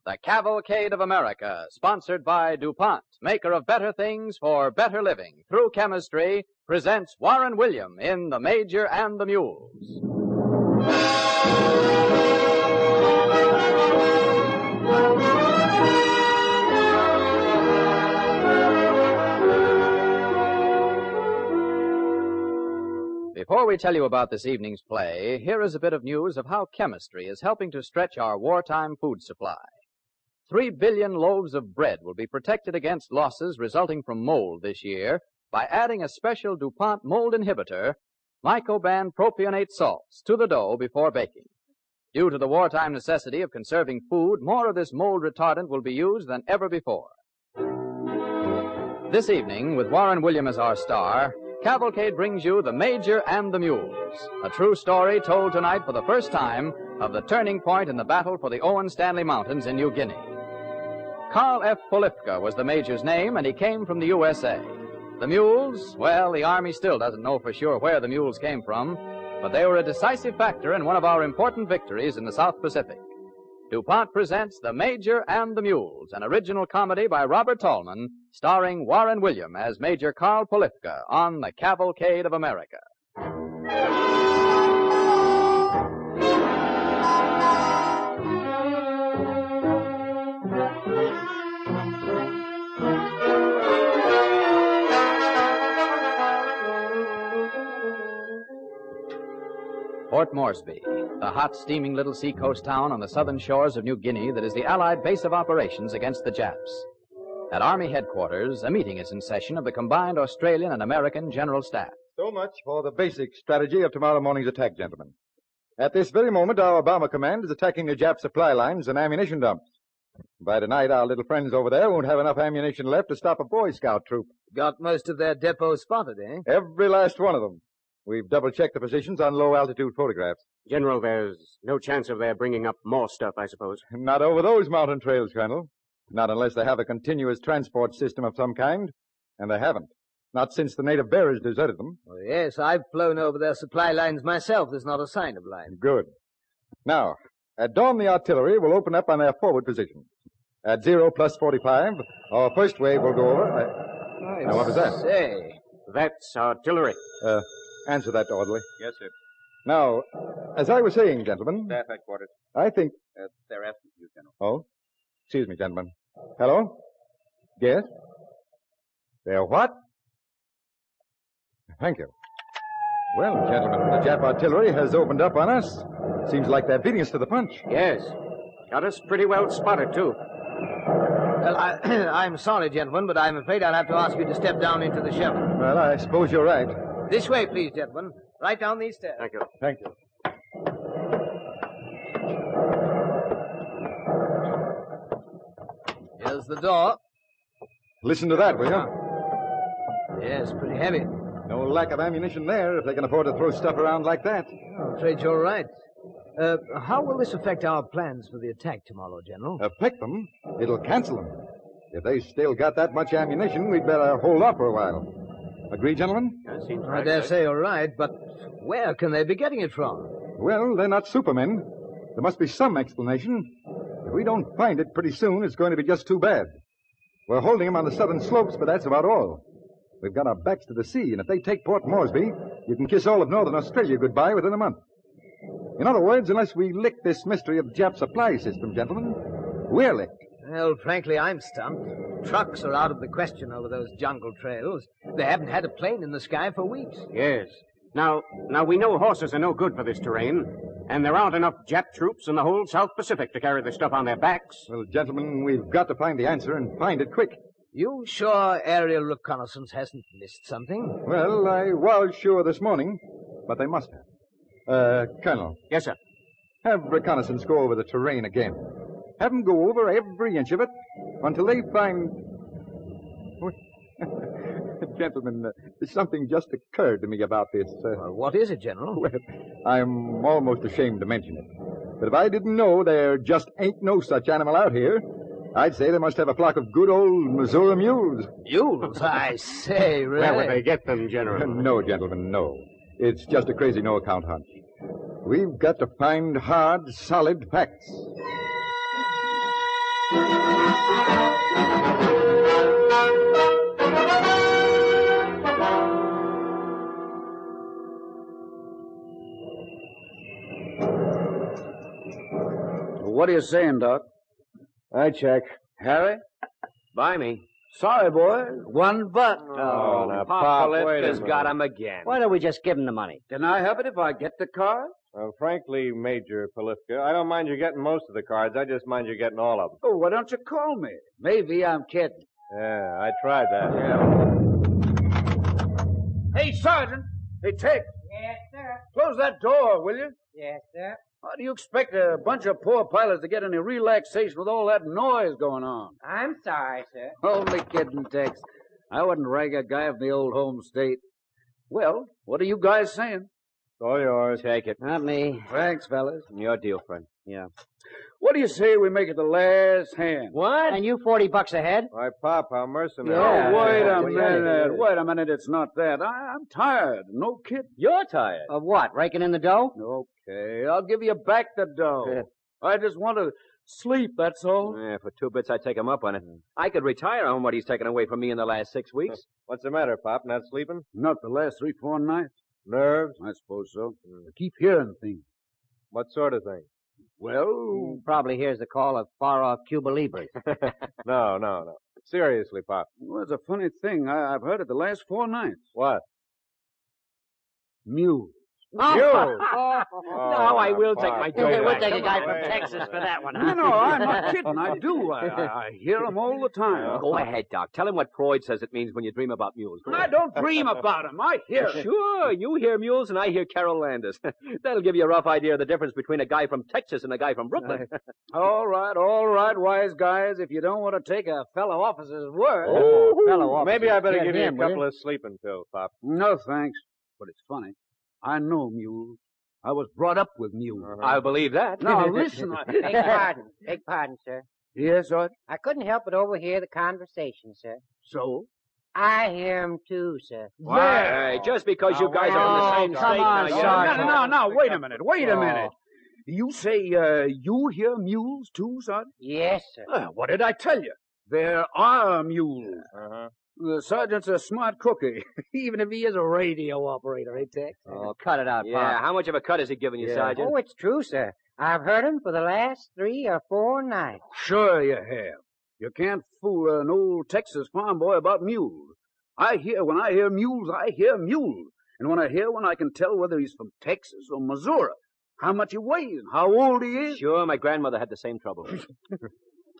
The Cavalcade of America, sponsored by DuPont, maker of better things for better living through chemistry, presents Warren William in The Major and the Mules. Before we tell you about this evening's play, here is a bit of news of how chemistry is helping to stretch our wartime food supply. 3 billion loaves of bread will be protected against losses resulting from mold this year by adding a special DuPont mold inhibitor, mycoban propionate salts, to the dough before baking. Due to the wartime necessity of conserving food, more of this mold retardant will be used than ever before. This evening, with Warren William as our star, Cavalcade brings you The Major and the Mules, a true story told tonight for the first time of the turning point in the battle for the Owen Stanley Mountains in New Guinea. Carl F. Polifka was the Major's name, and he came from the USA. The Mules, well, the Army still doesn't know for sure where the Mules came from, but they were a decisive factor in one of our important victories in the South Pacific. DuPont presents The Major and the Mules, an original comedy by Robert Tallman, starring Warren William as Major Carl Polifka on The Cavalcade of America. Port Moresby, the hot, steaming little seacoast town on the southern shores of New Guinea that is the Allied base of operations against the Japs. At Army headquarters, a meeting is in session of the combined Australian and American General Staff. So much for the basic strategy of tomorrow morning's attack, gentlemen. At this very moment, our bomber command is attacking the Jap supply lines and ammunition dumps. By tonight, our little friends over there won't have enough ammunition left to stop a Boy Scout troop. Got most of their depots spotted, eh? Every last one of them. We've double-checked the positions on low-altitude photographs. General, there's no chance of their bringing up more stuff, I suppose. Not over those mountain trails, Colonel. Not unless they have a continuous transport system of some kind. And they haven't. Not since the native bearers deserted them. Oh, yes, I've flown over their supply lines myself. There's not a sign of life. Good. Now, at dawn, the artillery will open up on their forward positions. At 0 plus 45, our first wave will go over. Now, what was that? Say. That's artillery. Answer that, orderly. Yes, sir. Now, as I was saying, gentlemen, Staff headquarters. I think... They're asking you, General. Oh? Excuse me, gentlemen. Hello? Yes? They're what? Thank you. Well, gentlemen, the Jap artillery has opened up on us. Seems like they're beating us to the punch. Yes. Got us pretty well spotted, too. Well, I'm sorry, gentlemen, but I'm afraid I'll have to ask you to step down into the shelter. Well, I suppose you're right. This way, please, gentlemen. Right down these stairs. Thank you. Thank you. Here's the door. Listen to that, will you? Yes, pretty heavy. No lack of ammunition there if they can afford to throw stuff around like that. I'm afraid you're right. How will this affect our plans for the attack tomorrow, General? Affect them? It'll cancel them. If they still got that much ammunition, we'd better hold off for a while. Agree, gentlemen? That seems I right. dare say you're right, but where can they be getting it from? Well, they're not supermen. There must be some explanation. If we don't find it pretty soon, it's going to be just too bad. We're holding them on the southern slopes, but that's about all. We've got our backs to the sea, and if they take Port Moresby, you can kiss all of northern Australia goodbye within a month. In other words, unless we lick this mystery of Jap supply system, gentlemen, we're licked. Well, frankly, I'm stumped. Trucks are out of the question over those jungle trails. They haven't had a plane in the sky for weeks. Yes. Now we know horses are no good for this terrain, and there aren't enough Jap troops in the whole South Pacific to carry the stuff on their backs. Well, gentlemen, we've got to find the answer and find it quick. You sure aerial reconnaissance hasn't missed something? Well, I was sure this morning, but they must have. Colonel. Yes, sir. Have reconnaissance go over the terrain again. Have them go over every inch of it until they find... Gentlemen, something just occurred to me about this. Well, what is it, General? Well, I'm almost ashamed to mention it. But if I didn't know there just ain't no such animal out here, I'd say they must have a flock of good old Missouri mules. Mules? I say, really? Where would they get them, General? No, gentlemen, no. It's just a crazy no-account hunch. We've got to find hard, solid facts. What are you saying, Doc? I check. Harry? Buy me. Sorry, boy. $1. Oh, now, Pop, wait a Popolifka's minute. got him again. Why don't we just give him the money? Can I have it if I get the car? Well, frankly, Major Polifka, I don't mind you getting most of the cards. I just mind you getting all of them. Oh, why don't you call me? Maybe I'm kidding. Yeah, I tried that. Hey, Sergeant. Hey, Tex. Yes, sir. Close that door, will you? Yes, sir. How do you expect a bunch of poor pilots to get any relaxation with all that noise going on? I'm sorry, sir. Only kidding, Tex. I wouldn't rag a guy from the old home state. Well, what are you guys saying? All yours. Take it. Not me. Thanks, fellas. Your deal, friend. Yeah. What do you say we make it the last hand? What? And you $40 ahead? Why, Pop, how mercenary. Yeah. Oh, wait a Wait a minute. Wait a minute. It's not that. I'm tired. No kidding. You're tired. Of what? Raking in the dough? Okay, I'll give you back the dough. I just want to sleep, that's all. Yeah, for 2 bits, I'd take him up on it. I could retire on what he's taken away from me in the last 6 weeks. What's the matter, Pop? Not sleeping? Not the last 3-4 nights. Nerves? I suppose so. I keep hearing things. What sort of thing? Well, Probably hears the call of far-off Cuba Libres. No. Seriously, Pop. well, it's a funny thing. I've heard it the last 4 nights. What? Mules. Now I will take my dough We'll back. take a Come guy on. from Texas for that one, huh? No, I'm not kidding. I do. I hear them all the time. Go ahead, Doc. Tell him what Freud says it means when you dream about mules. I don't dream about them. I hear it. Sure, you hear mules and I hear Carol Landis. That'll give you a rough idea of the difference between a guy from Texas and a guy from Brooklyn. All right, wise guys. If you don't want to take a fellow officer's word. Fellow officer. Maybe I better Get give you a him, will couple of sleeping pills, Pop. No, thanks. But it's funny. I know mules. I was brought up with mules. I'll believe that. Now, listen. Beg pardon, sir. Yes, Sergeant? I couldn't help but overhear the conversation, sir. So? I hear 'em too, sir. Hey, just because you guys are in the same come state on, now, you Sergeant. No, wait a minute. You say you hear mules too, Sergeant? Yes, sir. What did I tell you? There are mules. Uh-huh. The sergeant's a smart cookie, even if he is a radio operator, eh, Tex? Oh, cut it out, Yeah, Pop. how much of a cut is he giving you, Sergeant? Oh, it's true, sir. I've heard 'em for the last 3 or 4 nights. Sure you have. You can't fool an old Texas farm boy about mules. When I hear mules, I hear mules. And when I hear one, I can tell whether he's from Texas or Missouri, how much he weighs and how old he is. Sure, my grandmother had the same trouble.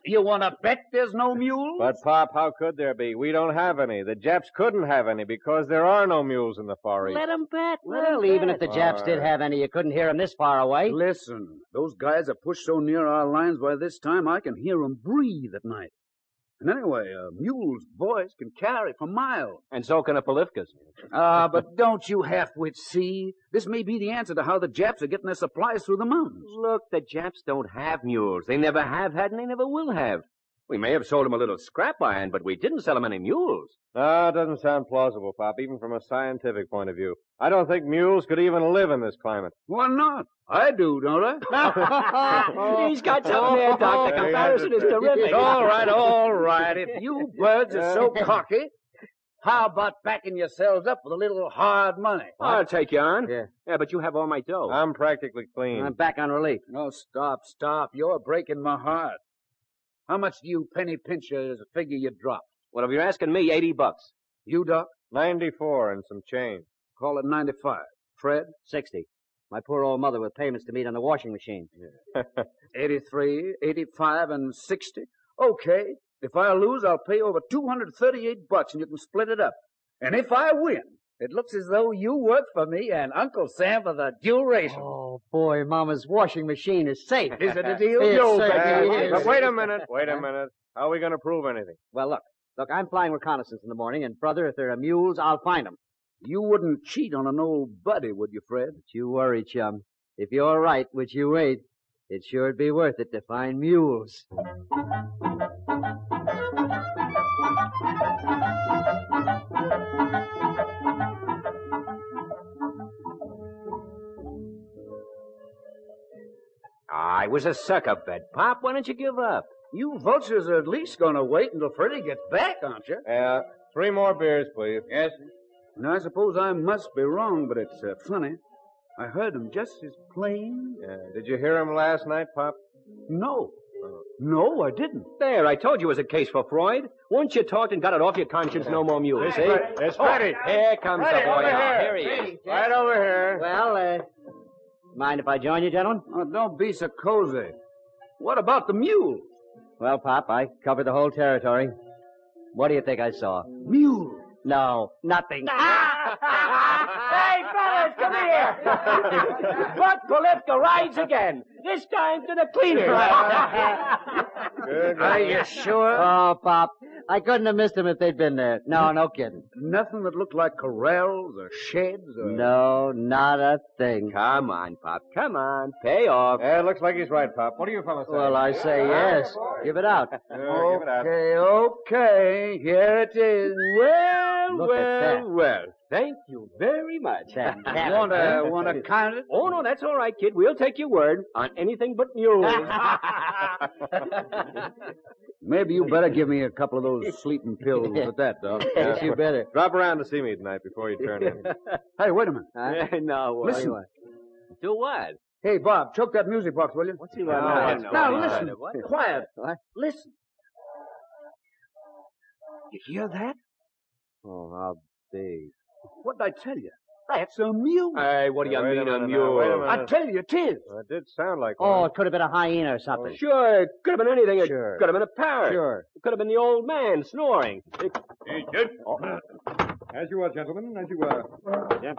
You want to bet there's no mules? But, Pop, how could there be? We don't have any. The Japs couldn't have any because there are no mules in the Far East. Let him bet. Well, even if the Japs did have any, you couldn't hear them this far away. Listen, those guys are pushed so near our lines by this time I can hear 'em breathe at night. And anyway, a mule's voice can carry for miles. And so can a Polifka's. But don't you half-wits see? This may be the answer to how the Japs are getting their supplies through the mountains. Look, the Japs don't have mules. They never have had and they never will have. We may have sold them a little scrap iron, but we didn't sell them any mules. No, it doesn't sound plausible, Pop, even from a scientific point of view. I don't think mules could even live in this climate. Why not? I do, don't I? He's got something there, Doc. The comparison is terrific. All right. If you birds are so cocky, how about backing yourselves up with a little hard money? I'll take you on. Yeah. But you have all my dough. I'm practically clean. I'm back on relief. No, stop. You're breaking my heart. How much do you penny pinchers figure you drop? Well, if you're asking me, $80. You, Doc? 94 and some change. Call it 95. Fred? 60. My poor old mother with payments to meet on the washing machine. 83, 85, and 60. Okay. If I lose, I'll pay over $238 and you can split it up. And if I win, it looks as though you work for me and Uncle Sam for the duration. Oh, boy, Mama's washing machine is safe. Is it a deal? It's You safe. bet it is. But wait a minute. How are we going to prove anything? Well, look, I'm flying reconnaissance in the morning, and, brother, if there are mules, I'll find them. You wouldn't cheat on an old buddy, would you, Fred? Don't you worry, chum. If you're right, which you ain't, it'd sure be worth it to find mules. I was a sucker bet, Pop. Why don't you give up? You vultures are at least going to wait until Freddie gets back, aren't you? 3 more beers, please. Yes. Now, I suppose I must be wrong, but it's funny. I heard him just as plain. Did you hear him last night, Pop? No. No, I didn't. There, I told you it was a case for Freud. Once you talked and got it off your conscience, no more mules, see? It's Freddie. Here comes the boy now. Here he is. Right over here. Well, mind if I join you, gentlemen? Oh, don't be so cozy. What about the mule? Well, Pop, I covered the whole territory. What do you think I saw? Mule. No, nothing. Hey, fellas, come here. Bud Polifka rides again. This time to the cleaners. Are you sure? Oh, Pop, I couldn't have missed them if they'd been there. No kidding. Nothing that looked like corrals or sheds or... No, not a thing. Come on, Pop. Come on. Pay off. Yeah, it looks like he's right, Pop. What do you fellas say? Well, I say yes. Give it out. Give it out. Okay. Here it is. Look at that. Well. Thank you very much. Want to count it? Oh, no, that's all right, kid. We'll take your word on anything but mules. Maybe you better give me a couple of those sleeping pills at that, Doc. Yes, you better. Drop around to see me tonight before you turn in. Hey, wait a minute. No, Listen. Do what? Hey, Bob, choke that music box, will you? What's he want Now, listen. Quiet. Listen. You hear that? Oh, how big. What did I tell you? That's a mule. Hey, what do you Wait a mean a minute mule? now, wait a minute. I tell you, it is. Well, it did sound like Oh, one. it could have been a hyena or something. Sure, it could have been anything. It Sure. could have been a parrot. Sure. It could have been the old man snoring. As you were, gentlemen, as you were. Yeah.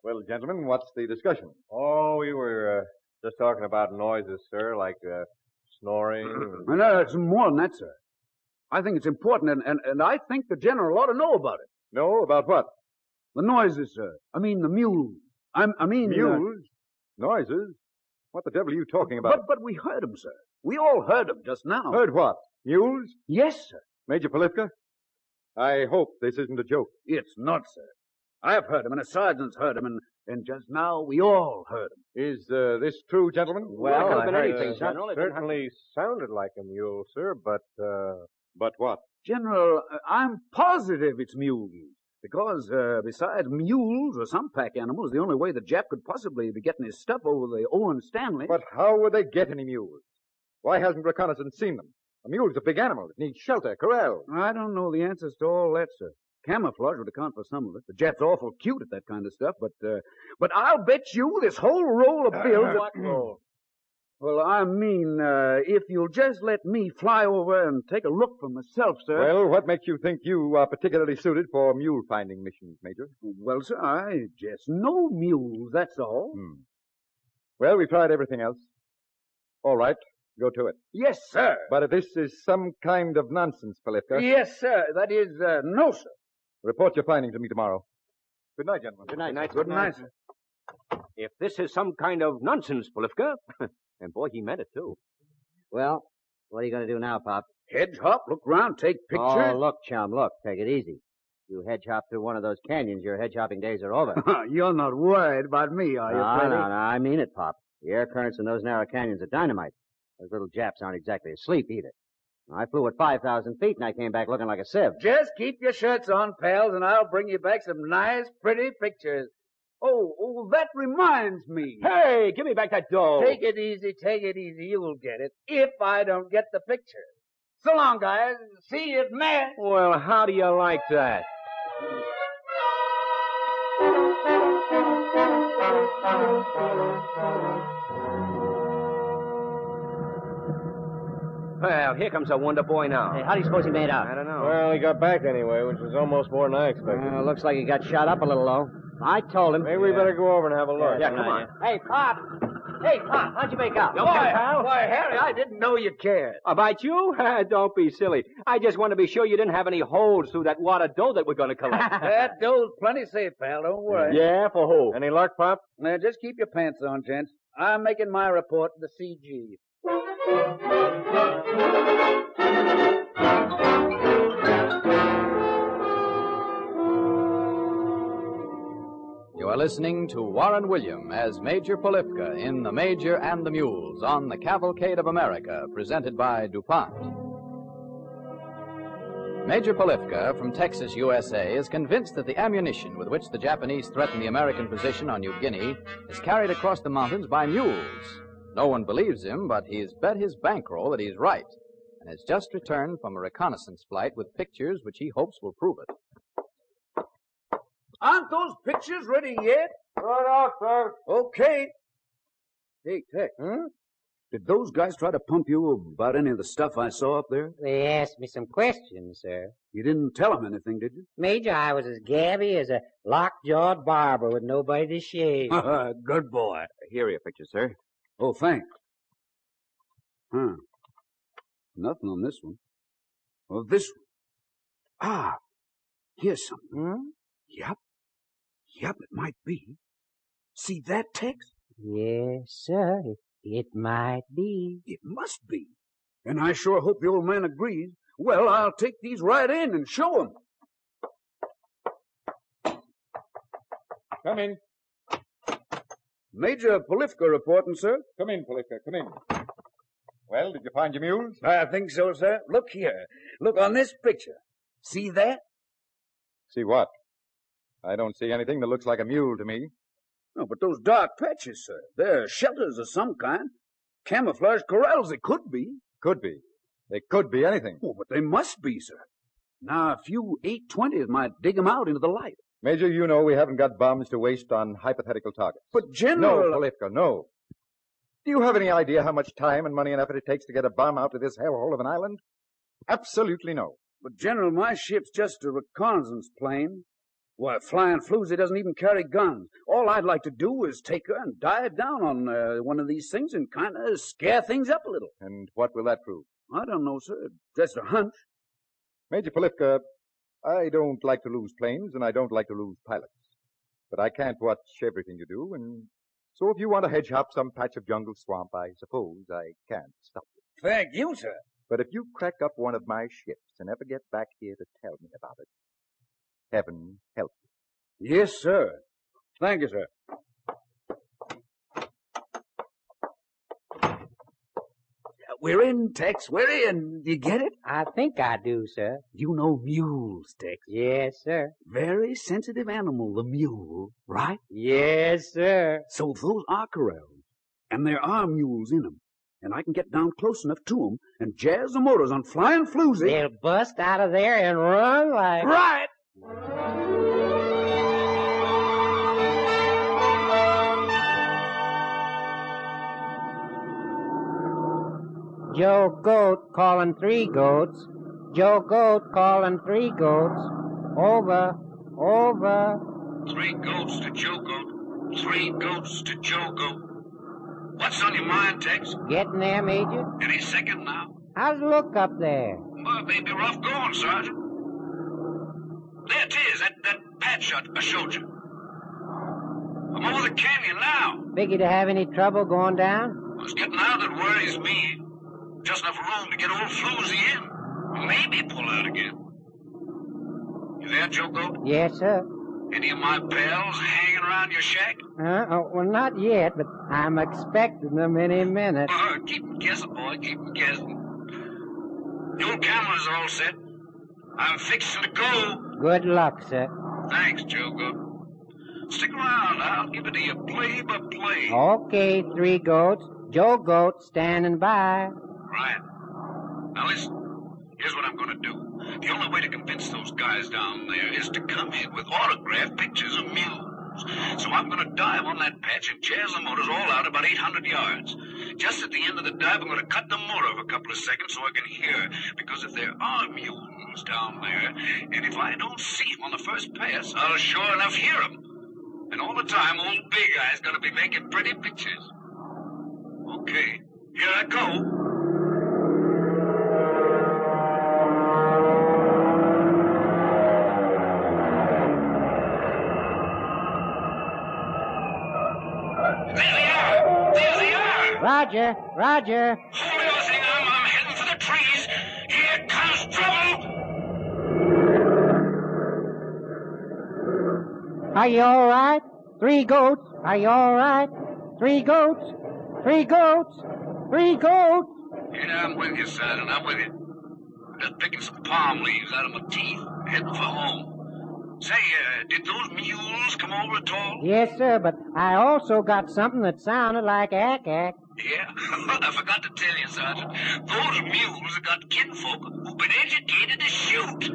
Well, gentlemen, what's the discussion? Oh, we were just talking about noises, sir, like snoring. No, it's more than that, sir. I think it's important, and I think the general ought to know about it. No, about what? The noises, sir. I mean the mules. I mean... Mules? Noises? What the devil are you talking about? But we heard them, sir. We all heard them just now. Heard what? Mules? Yes, sir. Major Polifka? I hope this isn't a joke. It's not, sir. I've heard them, and a sergeant's heard them, and just now we all heard them. Is this true, gentlemen? Well, it could have been I heard, anything, General. It certainly sounded like a mule, sir, but what? General, I'm positive it's mules. Because, besides mules or some pack animals, the only way the Jap could possibly be getting his stuff over the Owen Stanley... But how would they get any mules? Why hasn't reconnaissance seen them? A mule's a big animal. It needs shelter, corral. I don't know the answers to all that, sir. Camouflage would account for some of it. The Jap's awful cute at that kind of stuff, but I'll bet you this whole roll of bills... What roll? Well, I mean, if you'll just let me fly over and take a look for myself, sir. Well, what makes you think you are particularly suited for mule-finding missions, Major? Well, sir, I just know mules, that's all. Well, we've tried everything else. All right, go to it. Yes, sir. But if this is some kind of nonsense, Polifka... Yes, sir. That is, no, sir. Report your findings to me tomorrow. Good night, gentlemen. Good night. Good night, sir. If this is some kind of nonsense, Polifka, and boy, he meant it, too. Well, what are you going to do now, Pop? Hedge hop, look around, take pictures. Oh, look, chum, look. Take it easy. You hedge hop through one of those canyons, your hedge hopping days are over. You're not worried about me, are you, Freddy? No, I mean it, Pop. The air currents in those narrow canyons are dynamite. Those little Japs aren't exactly asleep either. I flew at 5,000 feet and I came back looking like a sieve. Just keep your shirts on, pals, and I'll bring you back some nice, pretty pictures. Oh, that reminds me. Hey, give me back that dough. Take it easy. You'll get it, if I don't get the picture. So long, guys. See you at Mass. Well, how do you like that? Well, here comes a wonder boy now. Hey, how do you suppose he made out? I don't know. Well, he got back anyway, which was almost more than I expected. Looks like he got shot up a little low. I told him. Maybe we better go over and have a look. Yeah, come on. Hey, Pop! How'd you make out? Don't get it, pal. Boy, Harry, I didn't know you cared. About you? Don't be silly. I just want to be sure you didn't have any holes through that wad of dough that we're going to collect. That dough's plenty safe, pal. Don't worry. Yeah, for who? Any luck, Pop? Now, just keep your pants on, gents. I'm making my report to the CG. You are listening to Warren William as Major Polifka in The Major and the Mules on the Cavalcade of America, presented by DuPont. Major Polifka from Texas, USA, is convinced that the ammunition with which the Japanese threaten the American position on New Guinea is carried across the mountains by mules. No one believes him, but he's bet his bankroll that he's right, and has just returned from a reconnaissance flight with pictures which he hopes will prove it. Aren't those pictures ready yet? Right off, sir. Okay. Hey, Tex. Hmm? Did those guys try to pump you about any of the stuff I saw up there? They asked me some questions, sir. You didn't tell them anything, did you? Major, I was as gabby as a lockjawed barber with nobody to shave. Good boy. Here are your pictures, sir. Oh, thanks. Huh. Nothing on this one. Well, this one. Ah, here's something. Hmm? Yep, it might be. See that, Tex? Yes, sir. It might be. It must be. And I sure hope the old man agrees. Well, I'll take these right in and show him. Come in. Major Polifka reporting, sir. Come in, Polifka. Come in. Well, did you find your mules? I think so, sir. Look here. Look on this picture. See that? See what? I don't see anything that looks like a mule to me. No, but those dark patches, sir, they're shelters of some kind. Camouflage corrals, they could be. Could be. They could be anything. Oh, but they must be, sir. Now, a few 820s might dig 'em out into the light. Major, you know we haven't got bombs to waste on hypothetical targets. But, General... No, Polifka, no. Do you have any idea how much time and money and effort it takes to get a bomb out to this hellhole of an island? Absolutely no. But, General, my ship's just a reconnaissance plane. Why, Flying Floozy doesn't even carry guns. All I'd like to do is take her and dive down on one of these things and kind of scare things up a little. And what will that prove? I don't know, sir. Just a hunch. Major Polifka, I don't like to lose planes, and I don't like to lose pilots. But I can't watch everything you do, and so if you want to hedge hop some patch of jungle swamp, I suppose I can't stop you. Thank you, sir. But if you crack up one of my ships and ever get back here to tell me about it, heaven help you. Yes, sir. Thank you, sir. We're in, Tex. We're in. Do you get it? I think I do, sir. You know mules, Tex. Yes, sir. Very sensitive animal, the mule, right? Yes, sir. So if those are corrals, and there are mules in them, and I can get down close enough to them and jazz the motors on Flying Floozy... They'll bust out of there and run like... Right! Joe Goat calling 3 goats. Joe Goat calling 3 goats. Over. 3 goats to Joe Goat. 3 goats to Joe Goat. What's on your mind, Tex? Getting there, Major? Any second now? How's the look up there? Well, may be rough going, Sergeant. There it is, that patch I showed you. I'm over the canyon now. Figure to have any trouble going down? It's getting out that worries me. Just enough room to get old Floozy in. Maybe pull out again. You there, Joe Goat? Yes, sir. Any of my pals hanging around your shack? Well, not yet, but I'm expecting them any minute. Keep 'em guessing, boy. Keep 'em guessing. Your camera's all set. I'm fixing to go. Good luck, sir. Thanks, Joe Goat. Stick around. I'll give it to you play by play. Okay, 3 goats. Joe Goat standing by. Right. Now listen. Here's what I'm going to do. The only way to convince those guys down there is to come in with autographed pictures of mules. So I'm going to dive on that patch and jazz the motors all out about 800 yards. Just at the end of the dive, I'm going to cut the motor for a couple of seconds so I can hear. Because if there are mules down there, and if I don't see them on the first pass, I'll sure enough hear them. And all the time, old Big Eye's going to be making pretty pictures. Okay, here I go. Roger. Hold your thing, I'm heading for the trees. Here comes trouble. Are you all right? 3 goats. Are you all right? 3 goats. 3 goats. 3 goats. Yeah, I'm with you, Sergeant. I'm with you. Just picking some palm leaves out of my teeth, heading for home. Say, did those mules come over at all? Yes, sir, but I also got something that sounded like ack-ack. Yeah, I forgot to tell you, Sergeant. Those mules have got kinfolk who've been educated to shoot.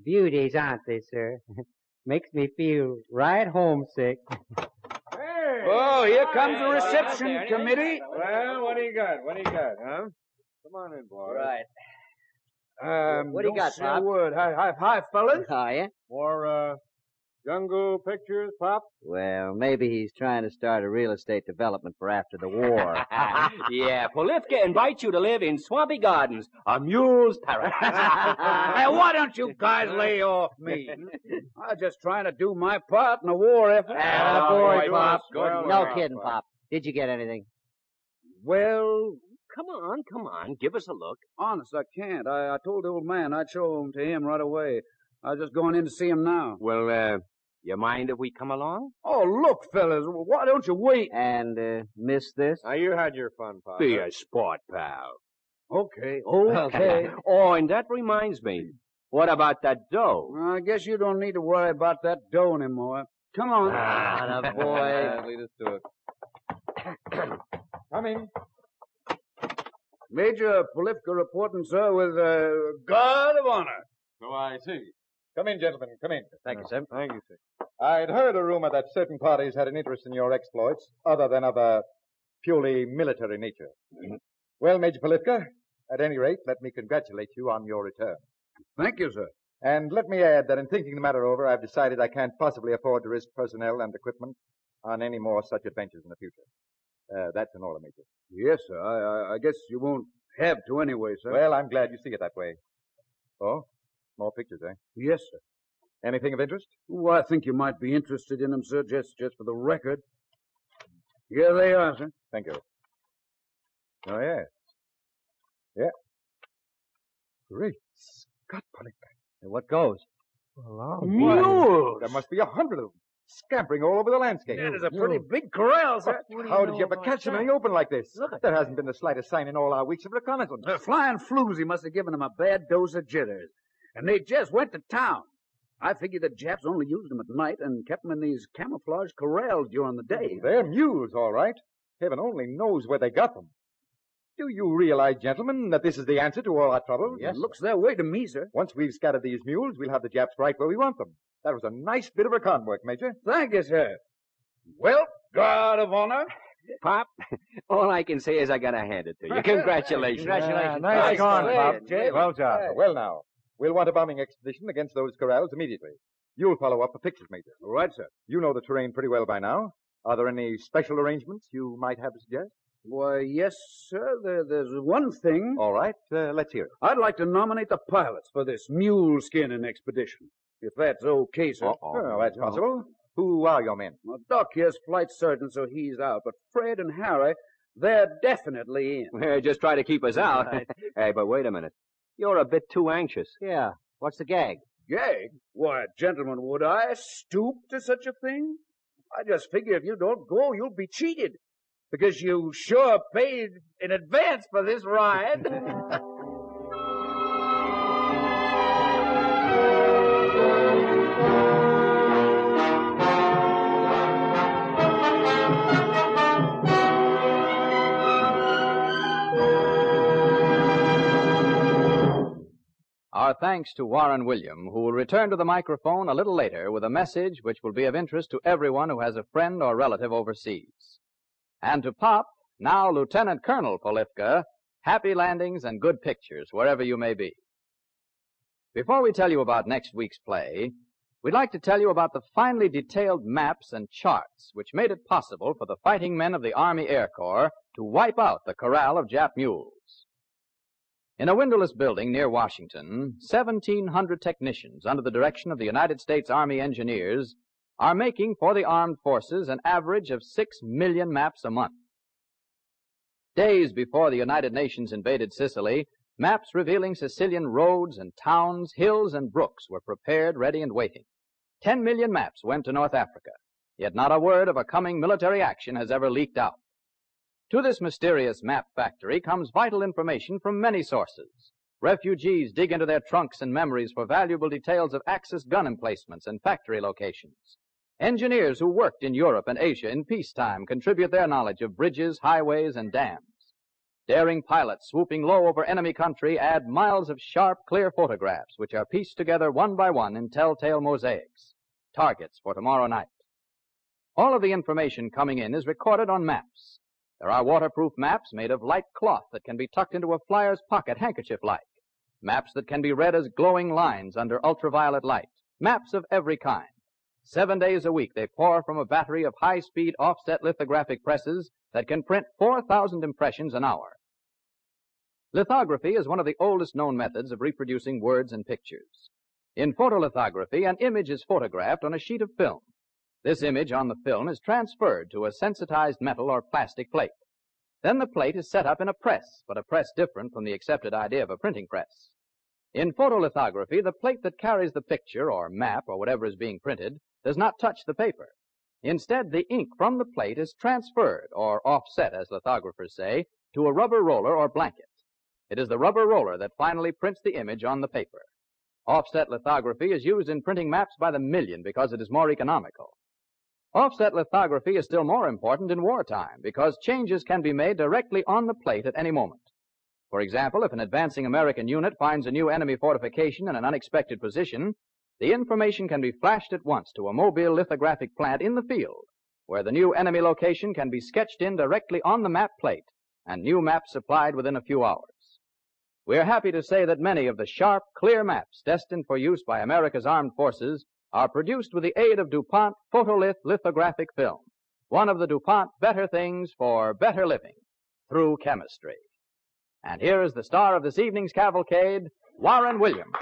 Beauties, aren't they, sir? Makes me feel right homesick. Oh, here comes the reception committee. Well, what do you got? What do you got, huh? Come on in, boy. Right. What do you got, Pop? Word. Hi, fellas. Oh, yeah? More, jungle pictures, Pop? Well, maybe he's trying to start a real estate development for after the war. Yeah, Polifka invites you to live in Swampy Gardens, a mule's paradise. Hey, why don't you guys lay off me? I'm just trying to do my part in the war effort. Boy, Pop. No Good kidding, Pop. Did you get anything? Well, Come on, give us a look. honest, I can't. I told the old man I'd show him to him right away. I was just going in to see him now. Well, you mind if we come along? Oh, look, fellas, why don't you wait? And, miss this? Now, you had your fun, Pop. Be a sport, pal. Okay. Oh, and that reminds me. What about that dough? I guess you don't need to worry about that dough anymore. Come on. boy. Lead us to it. Come in. Major Polifka reporting, sir, with guard of honor. So I see. Come in, gentlemen. Come in. Thank you, sir. Thank you, sir. I'd heard a rumor that certain parties had an interest in your exploits, other than of a purely military nature. Well, Major Polifka, at any rate, let me congratulate you on your return. Thank you, sir. And let me add that in thinking the matter over, I've decided I can't possibly afford to risk personnel and equipment on any more such adventures in the future. That's an order, Major. Yes, sir. I guess you won't have to anyway, sir. Well, I'm glad you see it that way. Oh, more pictures, eh? Yes, sir. Anything of interest? Oh, I think you might be interested in them, sir, just for the record. Here they are, sir. Thank you. Oh, yes. Yeah. Great Scott, Polifka. What goes? Mules! There must be 100 of them, scampering all over the landscape. That is a pretty big corral, sir. How did you ever catch them in the open like this? There hasn't been the slightest sign in all our weeks of reconnaissance. The flying floozy must have given them a bad dose of jitters. And they just went to town. I figure the Japs only used them at night and kept them in these camouflage corrals during the day. They're mules, all right. Heaven only knows where they got them. Do you realize, gentlemen, that this is the answer to all our troubles? Yes. It looks that way to me, sir. Once we've scattered these mules, we'll have the Japs right where we want them. That was a nice bit of recon work, Major. Thank you, sir. Well, guard of honor. Pop, all I can say is I gotta hand it to you. Congratulations. Nice gone, Bob. Well done. Well, now, we'll want a bombing expedition against those corrals immediately. You'll follow up the pictures, Major. All right, sir. You know the terrain pretty well by now. Are there any special arrangements you might have to suggest? Why, yes, sir. There's one thing. All right, let's hear it. I'd like to nominate the pilots for this mule skinning expedition. If that's okay, sir. Well, that's possible. Who are your men? Well, Doc here's flight surgeon, so he's out. But Fred and Harry, they're definitely in. Just try to keep us out. Hey, but wait a minute. You're a bit too anxious. Yeah. What's the gag? Gag? Why, gentlemen, would I stoop to such a thing? I just figure if you don't go, you'll be cheated. Because you sure paid in advance for this ride. Our thanks to Warren William, who will return to the microphone a little later with a message which will be of interest to everyone who has a friend or relative overseas. And to Pop, now Lieutenant Colonel Polifka, happy landings and good pictures wherever you may be. Before we tell you about next week's play, we'd like to tell you about the finely detailed maps and charts which made it possible for the fighting men of the Army Air Corps to wipe out the corral of Jap mules. In a windowless building near Washington, 1,700 technicians under the direction of the United States Army Engineers are making for the armed forces an average of 6 million maps a month. Days before the United Nations invaded Sicily, maps revealing Sicilian roads and towns, hills and brooks were prepared, ready, and waiting. 10 million maps went to North Africa, yet not a word of a coming military action has ever leaked out. To this mysterious map factory comes vital information from many sources. Refugees dig into their trunks and memories for valuable details of Axis gun emplacements and factory locations. Engineers who worked in Europe and Asia in peacetime contribute their knowledge of bridges, highways, and dams. Daring pilots swooping low over enemy country add miles of sharp, clear photographs, which are pieced together one by one in telltale mosaics. Targets for tomorrow night. All of the information coming in is recorded on maps. There are waterproof maps made of light cloth that can be tucked into a flyer's pocket handkerchief-like. Maps that can be read as glowing lines under ultraviolet light. Maps of every kind. 7 days a week they pour from a battery of high-speed offset lithographic presses that can print 4,000 impressions an hour. Lithography is one of the oldest known methods of reproducing words and pictures. In photolithography, an image is photographed on a sheet of film. This image on the film is transferred to a sensitized metal or plastic plate. Then the plate is set up in a press, but a press different from the accepted idea of a printing press. In photolithography, the plate that carries the picture or map or whatever is being printed does not touch the paper. Instead, the ink from the plate is transferred, or offset, as lithographers say, to a rubber roller or blanket. It is the rubber roller that finally prints the image on the paper. Offset lithography is used in printing maps by the million because it is more economical. Offset lithography is still more important in wartime because changes can be made directly on the plate at any moment. For example, if an advancing American unit finds a new enemy fortification in an unexpected position, the information can be flashed at once to a mobile lithographic plant in the field, where the new enemy location can be sketched in directly on the map plate and new maps supplied within a few hours. We are happy to say that many of the sharp, clear maps destined for use by America's armed forces are produced with the aid of DuPont Photolith lithographic film, one of the DuPont better things for better living through chemistry. And here is the star of this evening's cavalcade, Warren Williams.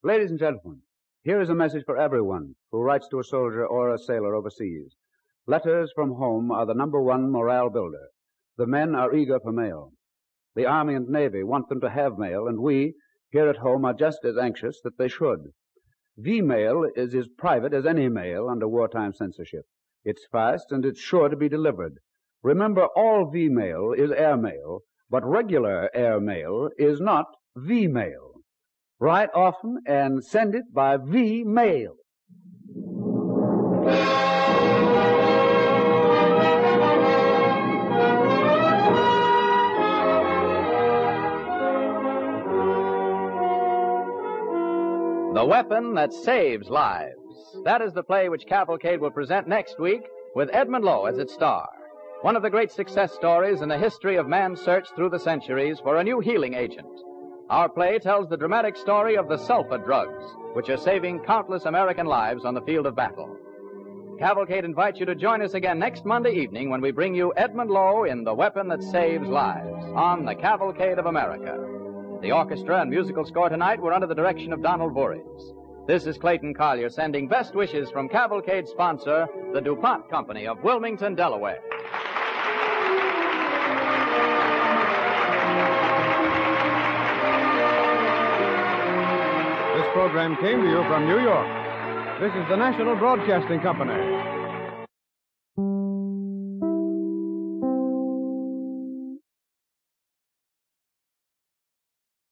Ladies and gentlemen, here is a message for everyone who writes to a soldier or a sailor overseas. Letters from home are the #1 morale builder. The men are eager for mail. The Army and Navy want them to have mail, and we, here at home, are just as anxious that they should. V-mail is as private as any mail under wartime censorship. It's fast and it's sure to be delivered. Remember, all V-mail is airmail, but regular airmail is not V-mail. Write often and send it by V-mail. The Weapon That Saves Lives. That is the play which Cavalcade will present next week with Edmund Lowe as its star. One of the great success stories in the history of man's search through the centuries for a new healing agent. Our play tells the dramatic story of the sulfa drugs, which are saving countless American lives on the field of battle. Cavalcade invites you to join us again next Monday evening when we bring you Edmund Lowe in The Weapon That Saves Lives on the Cavalcade of America. The orchestra and musical score tonight were under the direction of Donald Voorhees. This is Clayton Collier sending best wishes from Cavalcade's sponsor, the DuPont Company of Wilmington, Delaware. This program came to you from New York. This is the National Broadcasting Company.